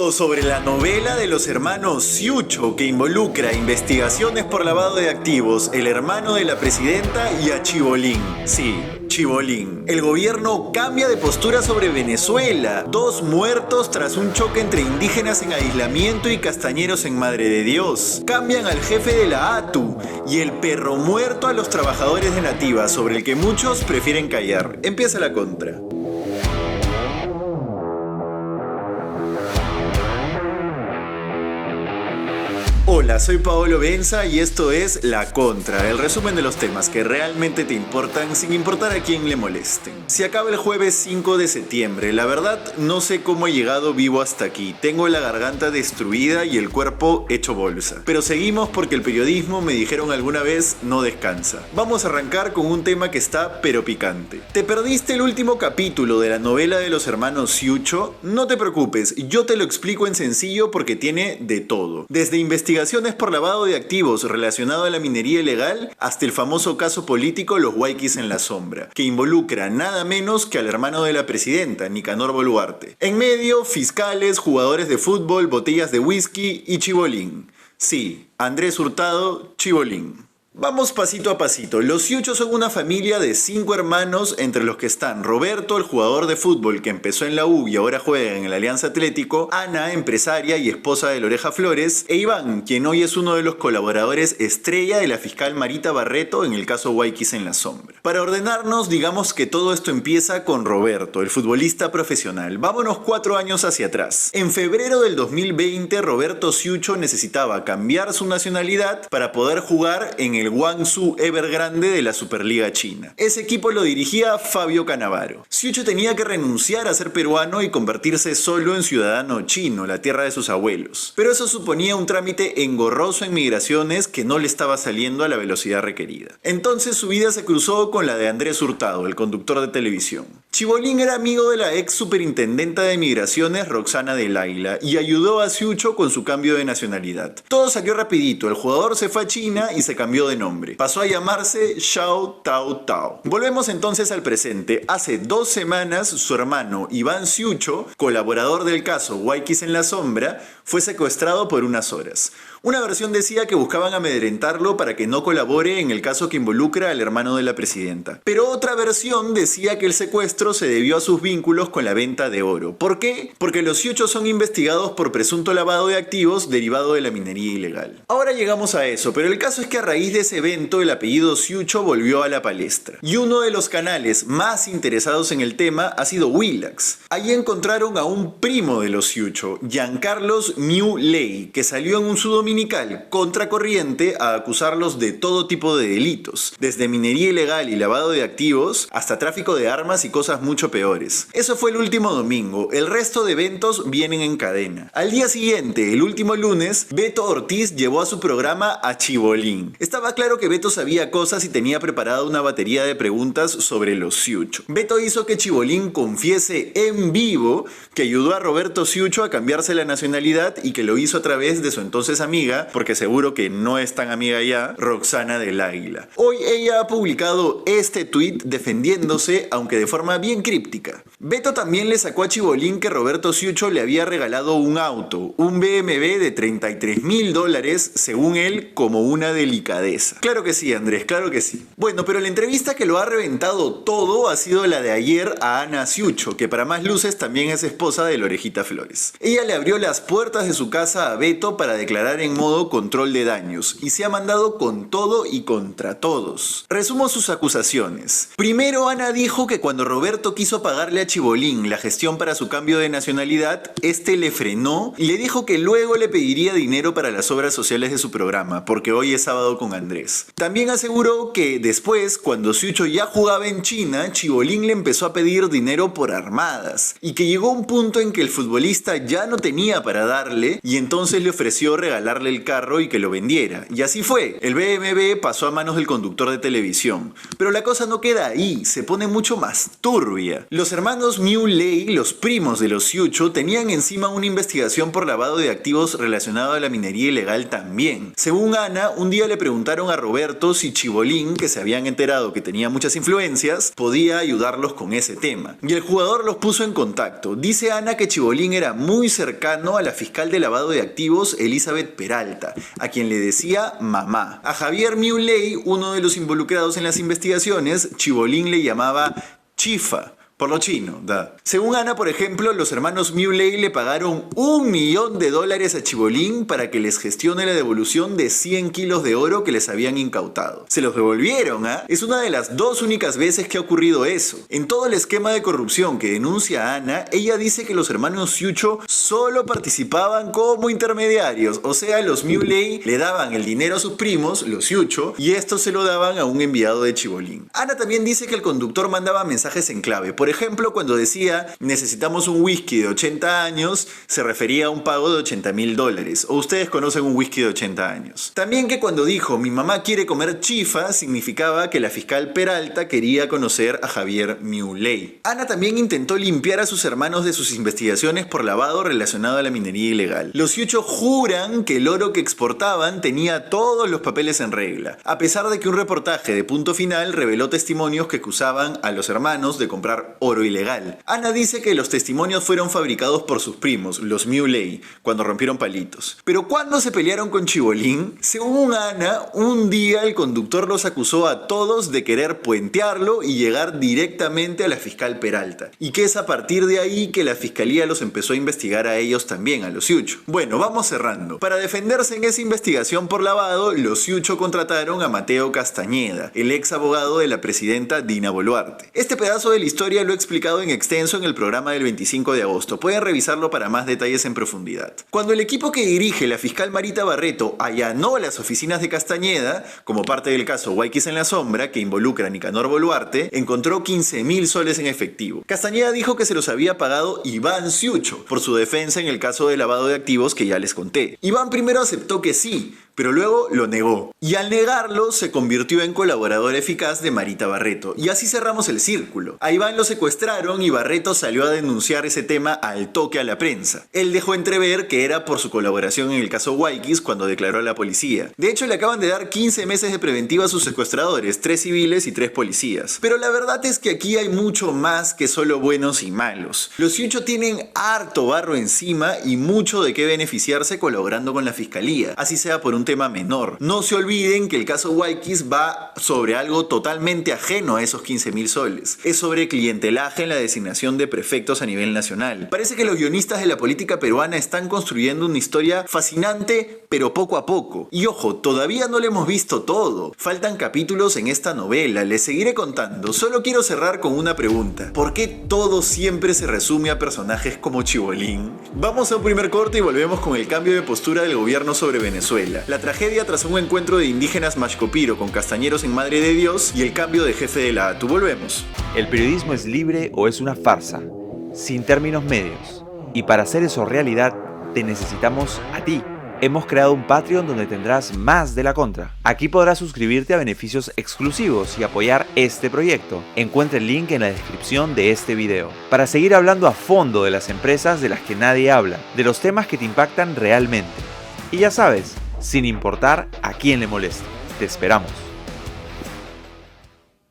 Todo sobre la novela de los hermanos Ciucho, que involucra investigaciones por lavado de activos, el hermano de la presidenta y a Chibolín. Sí, Chibolín. El gobierno cambia de postura sobre Venezuela. 2 muertos tras un choque entre indígenas en aislamiento y castañeros en Madre de Dios. Cambian al jefe de la ATU y el perro muerto a los trabajadores de Nativa, sobre el que muchos prefieren callar. Empieza la contra. Hola, soy Paolo Benza y esto es La Contra, el resumen de los temas que realmente te importan sin importar a quién le molesten. Se acaba el jueves 5 de septiembre, la verdad no sé cómo he llegado vivo hasta aquí, tengo la garganta destruida y el cuerpo hecho bolsa. Pero seguimos porque el periodismo, me dijeron alguna vez, no descansa. Vamos a arrancar con un tema que está pero picante. ¿Te perdiste el último capítulo de la novela de los hermanos Ciucho? No te preocupes, yo te lo explico en sencillo porque tiene de todo. Desde investigaciones por lavado de activos relacionado a la minería ilegal hasta el famoso caso político Los Huayquis en la Sombra, que involucra nada menos que al hermano de la presidenta, Nicanor Boluarte. En medio, fiscales, jugadores de fútbol, botellas de whisky y Chibolín. Sí, Andrés Hurtado, Chibolín. Vamos pasito a pasito. Los Ciucho son una familia de 5 hermanos, entre los que están Roberto, el jugador de fútbol que empezó en la U y ahora juega en el Alianza Atlético, Ana, empresaria y esposa de Loreja Flores, e Iván, quien hoy es uno de los colaboradores estrella de la fiscal Marita Barreto en el caso Huayquis en la Sombra. Para ordenarnos, digamos que todo esto empieza con Roberto, el futbolista profesional. Vámonos 4 años hacia atrás. En febrero del 2020, Roberto Ciucho necesitaba cambiar su nacionalidad para poder jugar en el Guangzhou Evergrande de la Superliga China. Ese equipo lo dirigía Fabio Cannavaro. Ciucho tenía que renunciar a ser peruano y convertirse solo en ciudadano chino, la tierra de sus abuelos. Pero eso suponía un trámite engorroso en migraciones que no le estaba saliendo a la velocidad requerida. Entonces su vida se cruzó con la de Andrés Hurtado, el conductor de televisión. Chibolín era amigo de la ex superintendenta de migraciones Roxana del Águila y ayudó a Ciucho con su cambio de nacionalidad. Todo salió rapidito, el jugador se fue a China y se cambió de nombre. Pasó a llamarse Xiao Tao Tao. Volvemos entonces al presente. Hace 2 semanas su hermano Iván Ciucho, colaborador del caso Huayquis en la Sombra, fue secuestrado por unas horas. Una versión decía que buscaban amedrentarlo para que no colabore en el caso que involucra al hermano de la presidenta. Pero otra versión decía que el secuestro se debió a sus vínculos con la venta de oro. ¿Por qué? Porque los Ciucho son investigados por presunto lavado de activos derivado de la minería ilegal. Ahora llegamos a eso, pero el caso es que a raíz de ese evento el apellido Ciucho volvió a la palestra. Y uno de los canales más interesados en el tema ha sido Willax. Allí encontraron a un primo de los Ciucho, Giancarlos Miu Ley, que salió en un dominical contracorriente a acusarlos de todo tipo de delitos, desde minería ilegal y lavado de activos hasta tráfico de armas y cosas mucho peores. Eso fue el último domingo, el resto de eventos vienen en cadena. Al día siguiente, el último lunes, Beto Ortiz llevó a su programa a Chibolín. Estaba claro que Beto sabía cosas y tenía preparada una batería de preguntas sobre los Ciucho. Beto hizo que Chibolín confiese en vivo que ayudó a Roberto Ciucho a cambiarse la nacionalidad y que lo hizo a través de su entonces amiga, porque seguro que no es tan amiga ya, Roxana del Águila. Hoy ella ha publicado este tweet defendiéndose, aunque de forma bien críptica. Beto también le sacó a Chibolín que Roberto Ciucho le había regalado un auto, un BMW de $33,000, según él, como una delicadeza. Claro que sí, Andrés, claro que sí. Bueno, pero la entrevista que lo ha reventado todo ha sido la de ayer a Ana Ciucho, que para más luces también es esposa de Lorejita Flores. Ella le abrió las puertas de su casa a Beto para declarar en modo control de daños y se ha mandado con todo y contra todos. Resumo sus acusaciones. Primero, Ana dijo que cuando Roberto quiso pagarle a Chibolín la gestión para su cambio de nacionalidad, este le frenó y le dijo que luego le pediría dinero para las obras sociales de su programa, porque hoy es sábado con Andrés. También aseguró que después, cuando Ciucho ya jugaba en China, Chibolín le empezó a pedir dinero por armadas y que llegó un punto en que el futbolista ya no tenía para darle y entonces le ofreció regalarle el carro y que lo vendiera. Y así fue. El BMW pasó a manos del conductor de televisión. Pero la cosa no queda ahí, se pone mucho más turbia. Los hermanos Miu Lei, los primos de los Ciucho, tenían encima una investigación por lavado de activos relacionado a la minería ilegal también. Según Ana, un día le preguntaron preguntaron a Roberto si Chibolín, que se habían enterado que tenía muchas influencias, podía ayudarlos con ese tema. Y el jugador los puso en contacto. Dice Ana que Chibolín era muy cercano a la fiscal de lavado de activos Elizabeth Peralta, a quien le decía mamá. A Javier Muley, uno de los involucrados en las investigaciones, Chibolín le llamaba Chifa. Por lo chino, da. Según Ana, por ejemplo, los hermanos Muley le pagaron $1 millón a Chibolín para que les gestione la devolución de 100 kilos de oro que les habían incautado. Se los devolvieron, ¿ah? Es una de las 2 únicas veces que ha ocurrido eso. En todo el esquema de corrupción que denuncia Ana, ella dice que los hermanos Siucho solo participaban como intermediarios, o sea, los Muley le daban el dinero a sus primos, los Siucho, y estos se lo daban a un enviado de Chibolín. Ana también dice que el conductor mandaba mensajes en clave. Por ejemplo, cuando decía necesitamos un whisky de 80 años, se refería a un pago de $80,000. O ustedes conocen un whisky de 80 años. También que cuando dijo mi mamá quiere comer chifa, significaba que la fiscal Peralta quería conocer a Javier Muley. Ana también intentó limpiar a sus hermanos de sus investigaciones por lavado relacionado a la minería ilegal. Los Siucho juran que el oro que exportaban tenía todos los papeles en regla, a pesar de que un reportaje de Punto Final reveló testimonios que acusaban a los hermanos de comprar oro ilegal. Ana dice que los testimonios fueron fabricados por sus primos, los Muley, cuando rompieron palitos. Pero cuando se pelearon con Chibolín, según Ana, un día el conductor los acusó a todos de querer puentearlo y llegar directamente a la fiscal Peralta. Y que es a partir de ahí que la fiscalía los empezó a investigar a ellos también, a los Siucho. Bueno, vamos cerrando. Para defenderse en esa investigación por lavado, los Siucho contrataron a Mateo Castañeda, el ex abogado de la presidenta Dina Boluarte. Este pedazo de la historia lo he explicado en extenso en el programa del 25 de agosto. Pueden revisarlo para más detalles en profundidad. Cuando el equipo que dirige la fiscal Marita Barreto allanó las oficinas de Castañeda, como parte del caso Guayquis en la sombra, que involucra a Nicanor Boluarte, encontró 15.000 soles en efectivo. Castañeda dijo que se los había pagado Iván Siucho por su defensa en el caso de lavado de activos que ya les conté. Iván primero aceptó que sí, pero luego lo negó. Y al negarlo, se convirtió en colaborador eficaz de Marita Barreto. Y así cerramos el círculo. A Iván lo secuestraron y Barreto salió a denunciar ese tema al toque a la prensa. Él dejó entrever que era por su colaboración en el caso Guayquis cuando declaró a la policía. De hecho, le acaban de dar 15 meses de preventiva a sus secuestradores, 3 civiles y 3 policías. Pero la verdad es que aquí hay mucho más que solo buenos y malos. Los Siucho tienen harto barro encima y mucho de qué beneficiarse colaborando con la fiscalía, así sea por un tema menor. No se olviden que el caso Guayquis va sobre algo totalmente ajeno a esos 15.000 soles. Es sobre clientelaje en la designación de prefectos a nivel nacional. Parece que los guionistas de la política peruana están construyendo una historia fascinante, pero poco a poco. Y ojo, todavía no lo hemos visto todo. Faltan capítulos en esta novela, les seguiré contando. Solo quiero cerrar con una pregunta. ¿Por qué todo siempre se resume a personajes como Chibolín? Vamos a un primer corte y volvemos con el cambio de postura del gobierno sobre Venezuela. La tragedia tras un encuentro de indígenas Mashcopiro con castañeros en Madre de Dios y el cambio de jefe de la ATU. Volvemos. ¿El periodismo es libre o es una farsa? Sin términos medios. Y para hacer eso realidad, te necesitamos a ti. Hemos creado un Patreon donde tendrás más de La Contra. Aquí podrás suscribirte a beneficios exclusivos y apoyar este proyecto. Encuentra el link en la descripción de este video. Para seguir hablando a fondo de las empresas de las que nadie habla, de los temas que te impactan realmente. Y ya sabes, sin importar a quién le moleste. Te esperamos.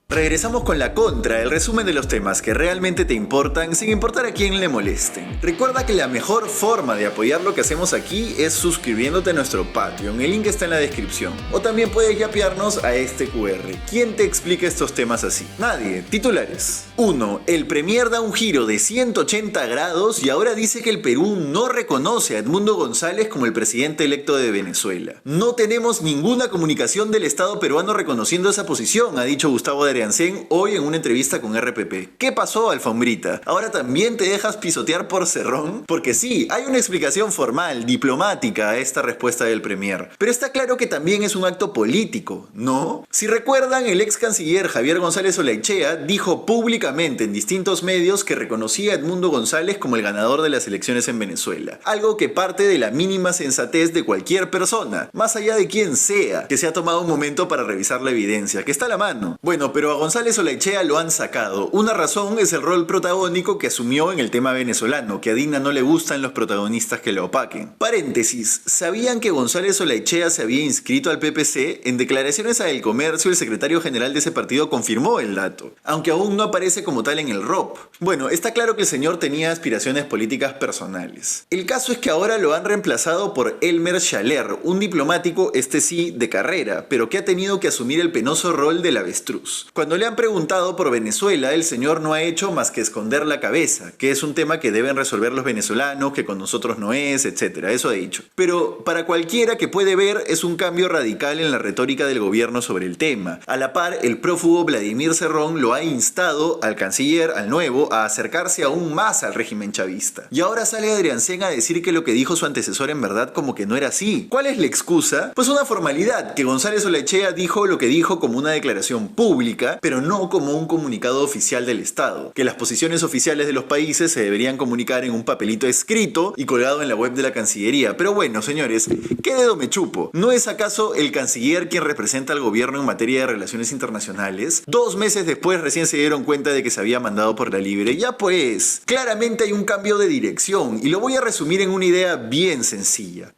Regresamos con La Contra, el resumen de los temas que realmente te importan sin importar a quién le molesten. Recuerda que la mejor forma de apoyar lo que hacemos aquí es suscribiéndote a nuestro Patreon, el link está en la descripción. O también puedes yapearnos a este QR. ¿Quién te explica estos temas así? Nadie. Titulares. 1. El Premier da un giro de 180 grados y ahora dice que el Perú no reconoce a Edmundo González como el presidente electo de Venezuela. No tenemos ninguna comunicación del Estado peruano reconociendo esa posición, ha dicho Gustavo Adriancén hoy en una entrevista con RPP. ¿Qué pasó, Alfombrita? ¿Ahora también te dejas pisotear por Cerrón? Porque sí, hay una explicación formal, diplomática a esta respuesta del Premier. Pero está claro que también es un acto político, ¿no? Si recuerdan, el ex canciller Javier González Olaechea dijo públicamente en distintos medios que reconocía a Edmundo González como el ganador de las elecciones en Venezuela. Algo que parte de la mínima sensatez de cualquier persona, más allá de quién sea, que se ha tomado un momento para revisar la evidencia, que está a la mano. Bueno, pero pero a González Olaechea lo han sacado. Una razón es el rol protagónico que asumió en el tema venezolano, que a Dina no le gustan los protagonistas que lo opaquen. Paréntesis, ¿sabían que González Olaechea se había inscrito al PPC? En declaraciones a El Comercio, el secretario general de ese partido confirmó el dato, aunque aún no aparece como tal en el ROP. Bueno, está claro que el señor tenía aspiraciones políticas personales. El caso es que ahora lo han reemplazado por Elmer Schaller, un diplomático, este sí, de carrera, pero que ha tenido que asumir el penoso rol del avestruz. Cuando le han preguntado por Venezuela, el señor no ha hecho más que esconder la cabeza, que es un tema que deben resolver los venezolanos, que con nosotros no es, etc. Eso ha dicho. Pero para cualquiera que puede ver, es un cambio radical en la retórica del gobierno sobre el tema. A la par, el prófugo Vladimir Cerrón lo ha instado al canciller, al nuevo, a acercarse aún más al régimen chavista. Y ahora sale Adriancén a decir que lo que dijo su antecesor en verdad como que no era así. ¿Cuál es la excusa? Pues una formalidad, que González Olaechea dijo lo que dijo como una declaración pública, pero no como un comunicado oficial del Estado. Que las posiciones oficiales de los países se deberían comunicar en un papelito escrito y colgado en la web de la Cancillería. Pero bueno, señores, ¿qué dedo me chupo? ¿No es acaso el canciller quien representa al gobierno en materia de relaciones internacionales? 2 meses después recién se dieron cuenta de que se había mandado por la libre. Ya pues, claramente hay un cambio de dirección y lo voy a resumir en una idea bien sencilla.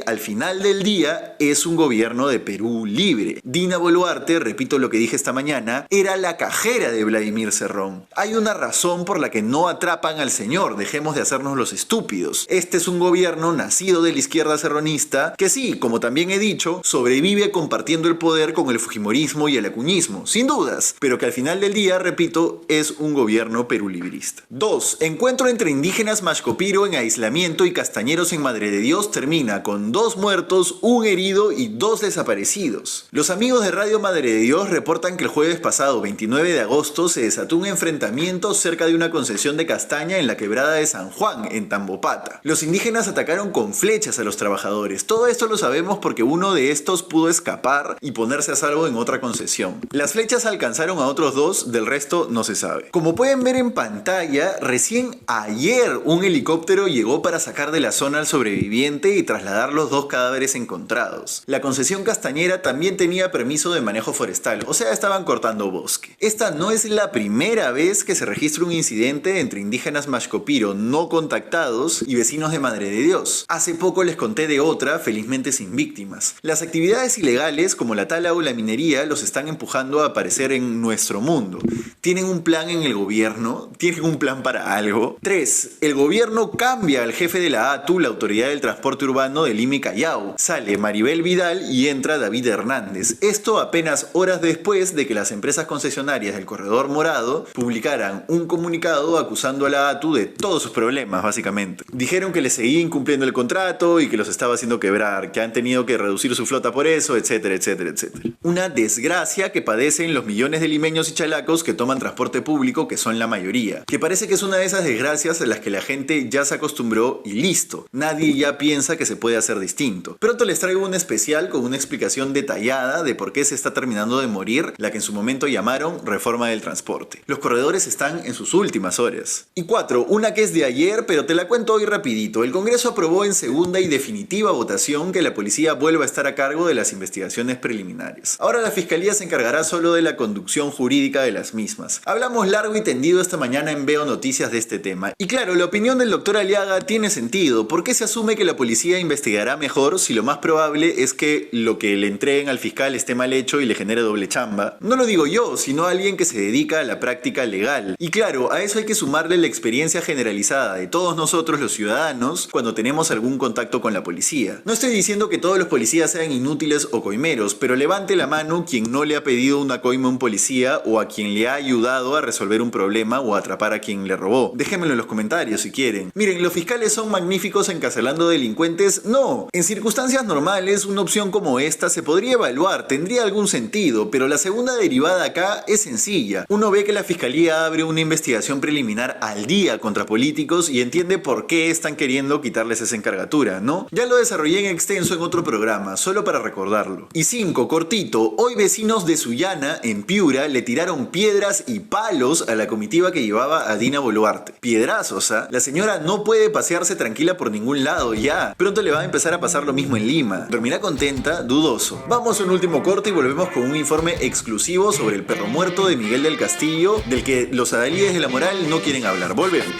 Al final del día, es un gobierno de Perú libre. Dina Boluarte, repito lo que dije esta mañana, era la cajera de Vladimir Cerrón. Hay una razón por la que no atrapan al señor, dejemos de hacernos los estúpidos. Este es un gobierno nacido de la izquierda cerronista que sí, como también he dicho, sobrevive compartiendo el poder con el fujimorismo y el acuñismo, sin dudas, pero que al final del día, repito, es un gobierno perulibrista. 2. Encuentro entre indígenas Mashcopiro en aislamiento y castañeros en Madre de Dios termina con 2 muertos, 1 herido y 2 desaparecidos. Los amigos de Radio Madre de Dios reportan que el jueves pasado, 29 de agosto, se desató un enfrentamiento cerca de una concesión de castaña en la quebrada de San Juan, en Tambopata. Los indígenas atacaron con flechas a los trabajadores. Todo esto lo sabemos porque uno de estos pudo escapar y ponerse a salvo en otra concesión. Las flechas alcanzaron a otros 2, del resto no se sabe. Como pueden ver en pantalla, recién ayer un helicóptero llegó para sacar de la zona al sobreviviente y trasladar los 2 cadáveres encontrados. La concesión castañera también tenía permiso de manejo forestal, o sea, estaban cortando bosque. Esta no es la primera vez que se registra un incidente entre indígenas Mashcopiro no contactados y vecinos de Madre de Dios. Hace poco les conté de otra, felizmente sin víctimas. Las actividades ilegales como la tala o la minería los están empujando a aparecer en nuestro mundo. ¿Tienen un plan en el gobierno? ¿Tienen un plan para algo? 3. El gobierno cambia al jefe de la ATU, la Autoridad del Transporte Urbano de Lima y Callao. Sale Maribel Vidal y entra David Hernández. Esto apenas horas después de que las empresas concesionarias del Corredor Morado publicaran un comunicado acusando a la ATU de todos sus problemas, básicamente. Dijeron que les seguía incumpliendo el contrato y que los estaba haciendo quebrar, que han tenido que reducir su flota por eso, etcétera, etcétera, etcétera. Una desgracia que padecen los millones de limeños y chalacos que toman transporte público, que son la mayoría. Que parece que es una de esas desgracias a las que la gente ya se acostumbró y listo. Nadie ya piensa que se puede hacer distinto. Pronto les traigo un especial con una explicación detallada de por qué se está terminando de morir la que en su momento llamaron reforma del transporte. Los corredores están en sus últimas horas. Y 4, una que es de ayer, pero te la cuento hoy rapidito. El Congreso aprobó en segunda y definitiva votación que la policía vuelva a estar a cargo de las investigaciones preliminares. Ahora la Fiscalía se encargará solo de la conducción jurídica de las mismas. Hablamos largo y tendido esta mañana en Veo Noticias de este tema. Y claro, la opinión del doctor Aliaga tiene sentido. ¿Por qué se asume que la policía investigará mejor si lo más probable es que lo que le entreguen al fiscal esté mal hecho y le genere doble chamba? No lo digo yo, sino alguien que se dedica a la práctica legal. Y claro, a eso hay que sumarle la experiencia generalizada de todos nosotros los ciudadanos cuando tenemos algún contacto con la policía. No estoy diciendo que todos los policías sean inútiles o coimeros, pero levante la mano quien no le ha pedido una coima a un policía o a quien le ha ayudado a resolver un problema o a atrapar a quien le robó. Déjenmelo en los comentarios si quieren. Miren, ¿los fiscales son magníficos encarcelando delincuentes? No. En circunstancias normales, una opción como esta se podría evaluar, tendría algún sentido, pero la segunda derivada acá es sencilla. Uno ve que la fiscalía abre una investigación preliminar al día contra políticos y entiende por qué están queriendo quitarles esa encargatura, ¿no? Ya lo desarrollé en extenso en otro programa, solo para recordarlo. Y 5, cortito, hoy vecinos de Sullana, en Piura, le tiraron piedras y palos a la comitiva que llevaba a Dina Boluarte. Piedrazos, ¿ah? La señora no puede pasearse tranquila por ningún lado ya. Pronto le va a empezar a pasar lo mismo en Lima. ¿Dormirá contenta? Dudoso. Vamos a un último corte y volvemos con un informe exclusivo sobre el perro muerto de Miguel del Castillo, del que los adalides de la moral no quieren hablar. Volvemos.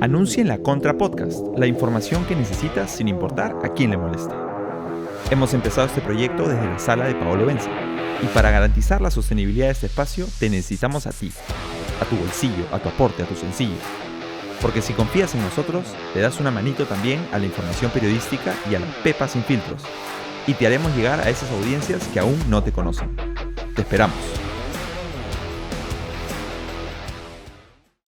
Anuncia en La Contra Podcast la información que necesitas sin importar a quién le moleste. Hemos empezado este proyecto desde la sala de Paolo Benza y para garantizar la sostenibilidad de este espacio te necesitamos a ti, a tu bolsillo, a tu aporte, a tu sencillo. Porque si confías en nosotros, le das una manito también a la información periodística y a la pepa sin filtros. Y te haremos llegar a esas audiencias que aún no te conocen. Te esperamos.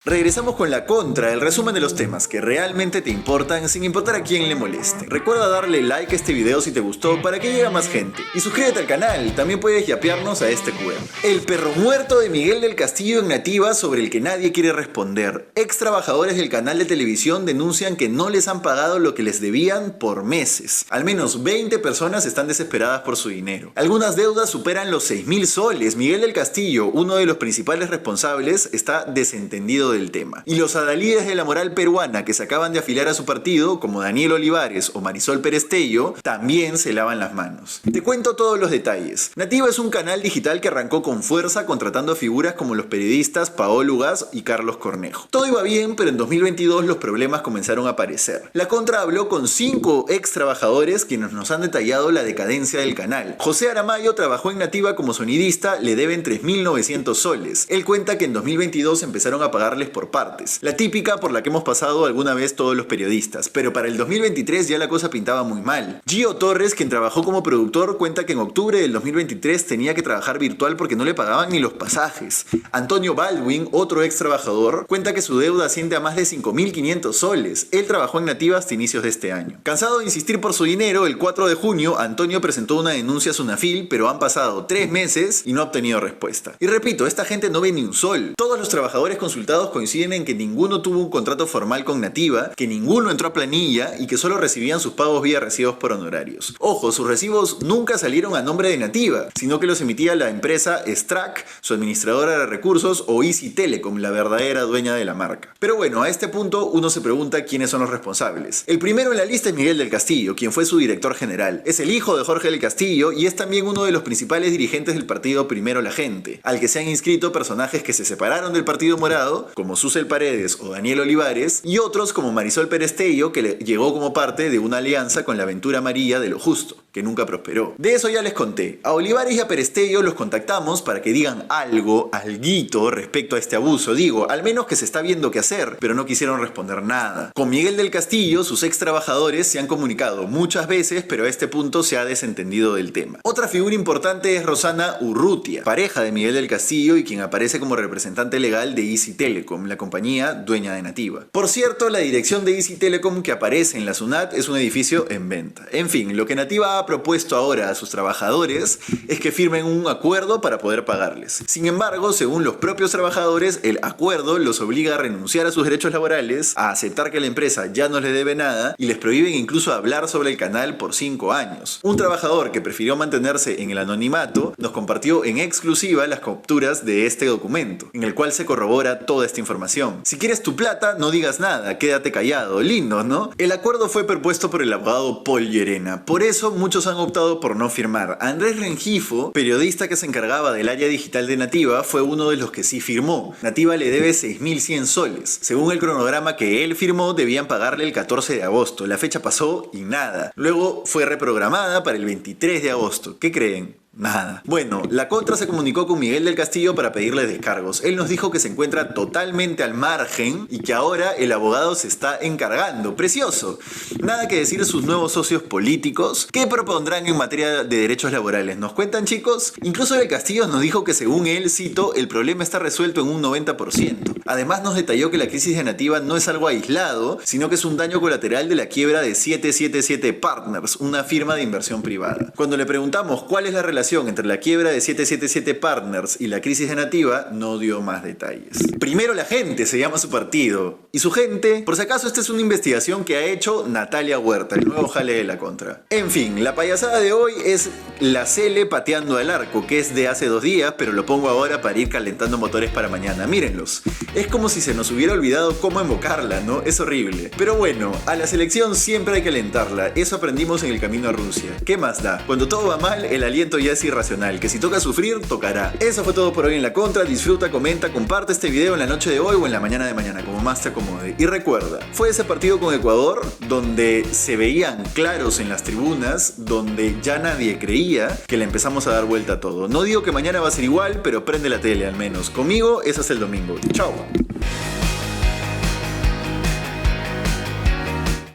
Regresamos con La Contra, el resumen de los temas que realmente te importan sin importar a quién le moleste. Recuerda darle like a este video si te gustó para que llegue a más gente. Y suscríbete al canal, también puedes yapearnos a este QR. El perro muerto de Miguel del Castillo en Nativa sobre el que nadie quiere responder. Ex trabajadores del canal de televisión denuncian que no les han pagado lo que les debían por meses. Al menos 20 personas están desesperadas por su dinero. Algunas deudas superan los 6.000 soles. Miguel del Castillo, uno de los principales responsables, está desentendido del tema. Y los adalides de la moral peruana que se acaban de afiliar a su partido, como Daniel Olivares o Marisol Perestello, también se lavan las manos. Te cuento todos los detalles. Nativa es un canal digital que arrancó con fuerza contratando a figuras como los periodistas Paolo Ugaz y Carlos Cornejo. Todo iba bien, pero en 2022 los problemas comenzaron a aparecer. La Contra habló con 5 ex trabajadores quienes nos han detallado la decadencia del canal. José Aramayo trabajó en Nativa como sonidista, le deben 3.900 soles. Él cuenta que en 2022 empezaron a pagarles por partes, la típica por la que hemos pasado alguna vez todos los periodistas, pero para el 2023 ya la cosa pintaba muy mal. Gio Torres, quien trabajó como productor, cuenta que en octubre del 2023 tenía que trabajar virtual porque no le pagaban ni los pasajes. Antonio Baldwin, otro ex trabajador, cuenta que su deuda asciende a más de 5.500 soles. Él trabajó en Nativa hasta inicios de este año. Cansado de insistir por su dinero, el 4 de junio Antonio presentó una denuncia a Sunafil, pero han pasado 3 meses y no ha obtenido respuesta. Y repito, esta gente no ve ni un sol. Todos los trabajadores consultados coinciden en que ninguno tuvo un contrato formal con Nativa, que ninguno entró a planilla y que solo recibían sus pagos vía recibos por honorarios. Ojo, sus recibos nunca salieron a nombre de Nativa, sino que los emitía la empresa Strack, su administradora de recursos, o Easy Telecom, la verdadera dueña de la marca. Pero bueno, a este punto uno se pregunta quiénes son los responsables. El primero en la lista es Miguel del Castillo, quien fue su director general. Es el hijo de Jorge del Castillo y es también uno de los principales dirigentes del partido Primero la Gente, al que se han inscrito personajes que se separaron del Partido Morado, como Susel Paredes o Daniel Olivares, y otros como Marisol Perestello, que llegó como parte de una alianza con la Aventura María de Lo Justo, que nunca prosperó. De eso ya les conté. A Olivares y a Perestello los contactamos para que digan alguito respecto a este abuso. Digo, al menos que se está viendo qué hacer, pero no quisieron responder nada. Con Miguel del Castillo, sus ex trabajadores se han comunicado muchas veces, pero a este punto se ha desentendido del tema. Otra figura importante es Rosana Urrutia, pareja de Miguel del Castillo y quien aparece como representante legal de Easy Telecom, la compañía dueña de Nativa. Por cierto, la dirección de Easy Telecom que aparece en la SUNAT es un edificio en venta. En fin, lo que Nativa ha propuesto ahora a sus trabajadores es que firmen un acuerdo para poder pagarles. Sin embargo, según los propios trabajadores, el acuerdo los obliga a renunciar a sus derechos laborales, a aceptar que la empresa ya no les debe nada y les prohíben incluso hablar sobre el canal por 5 años. Un trabajador que prefirió mantenerse en el anonimato nos compartió en exclusiva las capturas de este documento, en el cual se corrobora toda esta información. Si quieres tu plata, no digas nada, quédate callado. Lindo, ¿no? El acuerdo fue propuesto por el abogado Paul Llerena. Por eso muchos han optado por no firmar. Andrés Rengifo, periodista que se encargaba del área digital de Nativa, fue uno de los que sí firmó. Nativa le debe 6.100 soles. Según el cronograma que él firmó, debían pagarle el 14 de agosto. La fecha pasó y nada. Luego fue reprogramada para el 23 de agosto. ¿Qué creen? Nada. Bueno, la Contra se comunicó con Miguel del Castillo para pedirle descargos. Él nos dijo que se encuentra totalmente al margen y que ahora el abogado se está encargando. ¡Precioso! Nada que decir sus nuevos socios políticos. ¿Qué propondrán en materia de derechos laborales? ¿Nos cuentan, chicos? Incluso del Castillo nos dijo que según él, cito, el problema está resuelto en un 90%. Además nos detalló que la crisis de Nativa no es algo aislado, sino que es un daño colateral de la quiebra de 777 Partners, una firma de inversión privada. Cuando le preguntamos cuál es la relación entre la quiebra de 777 Partners y la crisis de Nativa, no dio más detalles. Primero la Gente se llama su partido. ¿Y su gente? Por si acaso, esta es una investigación que ha hecho Natalia Huerta, el nuevo jale de la Contra. En fin, la payasada de hoy es la Cele pateando al arco, que es de hace 2 días, pero lo pongo ahora para ir calentando motores para mañana. Mírenlos. Es como si se nos hubiera olvidado cómo invocarla, ¿no? Es horrible. Pero bueno, a la selección siempre hay que alentarla. Eso aprendimos en el camino a Rusia. ¿Qué más da? Cuando todo va mal, el aliento ya es es irracional, que si toca sufrir, tocará. Eso fue todo por hoy en La Contra. Disfruta, comenta, comparte este video en la noche de hoy o en la mañana de mañana, como más te acomode. Y recuerda, fue ese partido con Ecuador donde se veían claros en las tribunas, donde ya nadie creía que le empezamos a dar vuelta a todo. No digo que mañana va a ser igual, pero prende la tele al menos. Conmigo es hasta el domingo. Chao.